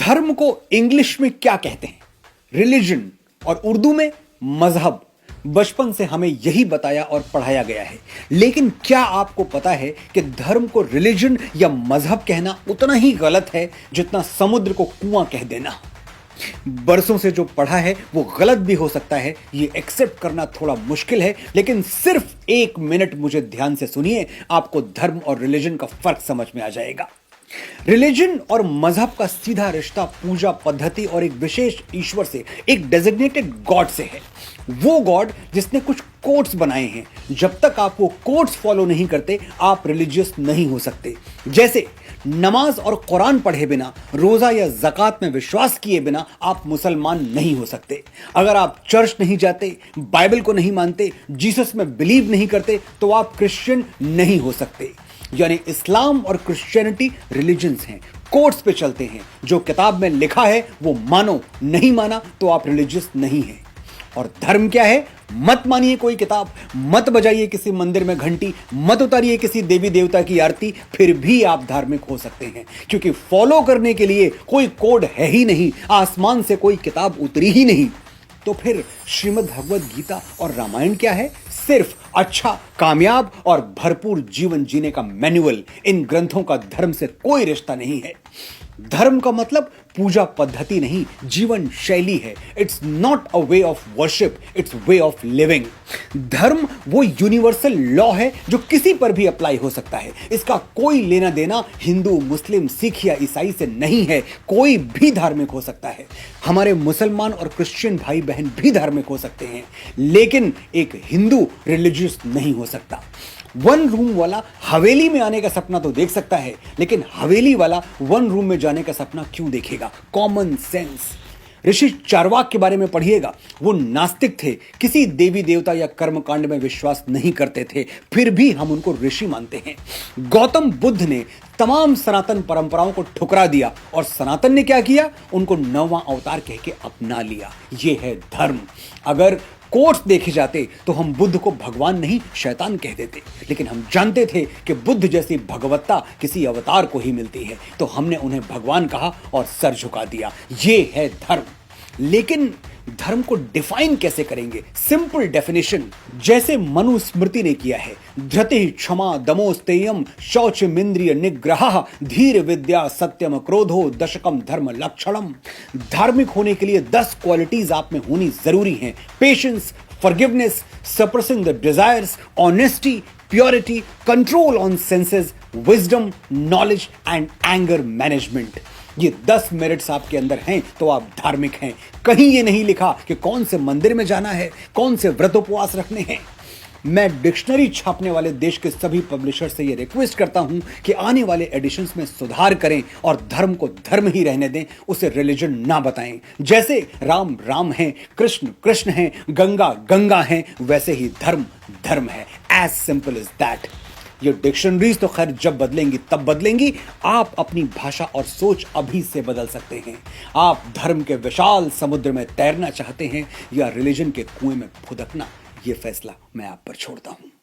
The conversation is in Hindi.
धर्म को इंग्लिश में क्या कहते हैं? रिलीजन, और उर्दू में मजहब। बचपन से हमें यही बताया और पढ़ाया गया है, लेकिन क्या आपको पता है कि धर्म को रिलीजन या मजहब कहना उतना ही गलत है जितना समुद्र को कुआं कह देना? बरसों से जो पढ़ा है वो गलत भी हो सकता है, ये एक्सेप्ट करना थोड़ा मुश्किल है, लेकिन सिर्फ 1 मिनट मुझे ध्यान से सुनिए, आपको धर्म और रिलीजन का फर्क समझ में आ जाएगा। रिलीजन और मजहब का सीधा रिश्ता पूजा पद्धति और एक विशेष ईश्वर से, एक डेजिग्नेटेड गॉड से है। वो गॉड जिसने कुछ कोड्स बनाए हैं। जब तक आप वो कोड्स फॉलो नहीं करते, आप रिलीजियस नहीं हो सकते। जैसे नमाज और कुरान पढ़े बिना, रोजा या ज़कात में विश्वास किए बिना आप मुसलमान नहीं हो सकते। अगर आप चर्च नहीं जाते, बाइबल को नहीं मानते, जीसस में बिलीव नहीं करते, तो आप क्रिश्चियन नहीं हो सकते। यानी इस्लाम और क्रिश्चियनिटी रिलीजन्स हैं, कोड्स पे चलते हैं। जो किताब में लिखा है वो मानो, नहीं माना तो आप रिलीजियस नहीं हैं। और धर्म क्या है? मत मानिए कोई किताब, मत बजाइए किसी मंदिर में घंटी, मत उतारिए किसी देवी देवता की आरती, फिर भी आप धार्मिक हो सकते हैं, क्योंकि फॉलो करने के लिए कोई कोड है ही नहीं, आसमान से कोई किताब उतरी ही नहीं। तो फिर श्रीमद् भगवद गीता और रामायण क्या है? सिर्फ अच्छा, कामयाब और भरपूर जीवन जीने का मैनुअल। इन ग्रंथों का धर्म से कोई रिश्ता नहीं है। धर्म का मतलब पूजा पद्धति नहीं, जीवन शैली है। It's not a way of worship, it's way of living. धर्म वो यूनिवर्सल लॉ है जो किसी पर भी अप्लाई हो सकता है। इसका कोई लेना देना हिंदू, मुस्लिम, सिख या ईसाई से नहीं है। कोई भी धार्मिक हो सकता है। हमारे मुसलमान और क्रिश्चियन भाई बहन भी धार्मिक हो सकते हैं, लेकिन एक हिंदू रिलीजियस नहीं हो सकता। 1 रूम वाला हवेली में आने का सपना तो देख सकता है, लेकिन हवेली वाला 1 रूम में जाने का सपना क्यों देखेगा? Common sense. ऋषि चारवाक के बारे में पढ़िएगा। वो नास्तिक थे, किसी देवी देवता या कर्मकांड में विश्वास नहीं करते थे, फिर भी हम उनको ऋषि मानते हैं। गौतम बुद्ध ने तमाम सनातन परंपराओं को ठुकरा दिया, और सनातन ने क्या किया? उनको 9वां अवतार कह के अपना लिया। ये है धर्म। अगर कोट्स देखे जाते तो हम बुद्ध को भगवान नहीं, शैतान कह देते, लेकिन हम जानते थे कि बुद्ध जैसी भगवत्ता किसी अवतार को ही मिलती है, तो हमने उन्हें भगवान कहा और सर झुका दिया। ये है धर्म। लेकिन धर्म को डिफाइन कैसे करेंगे? सिंपल डेफिनेशन, जैसे मनुस्मृति ने किया है। धृति, क्षमा, दमोस्तेयम, शौचमिंद्रिय निग्रह, धीर विद्या, सत्यम, क्रोधो, दशकम धर्म लक्षणम। धार्मिक होने के लिए 10 क्वालिटीज आप में होनी जरूरी हैं। Patience, forgiveness, suppressing the desires, honesty, purity, control on senses, wisdom, knowledge and anger management. ये 10 मेरिट्स आपके अंदर हैं तो आप धार्मिक हैं। कहीं ये नहीं लिखा कि कौन से मंदिर में जाना है, कौन से व्रत उपवास रखने हैं। मैं डिक्शनरी छापने वाले देश के सभी पब्लिशर से ये रिक्वेस्ट करता हूं कि आने वाले एडिशंस में सुधार करें और धर्म को धर्म ही रहने दें, उसे रिलीजन ना बताएं। जैसे राम राम है, कृष्ण कृष्ण है, गंगा गंगा है, वैसे ही धर्म धर्म है। As simple as that. ये डिक्शनरीज तो खैर जब बदलेंगी तब बदलेंगी। आप अपनी भाषा और सोच अभी से बदल सकते हैं। आप धर्म के विशाल समुद्र में तैरना चाहते हैं या रिलीजन के कुएं में फुदकना, ये फैसला मैं आप पर छोड़ता हूं।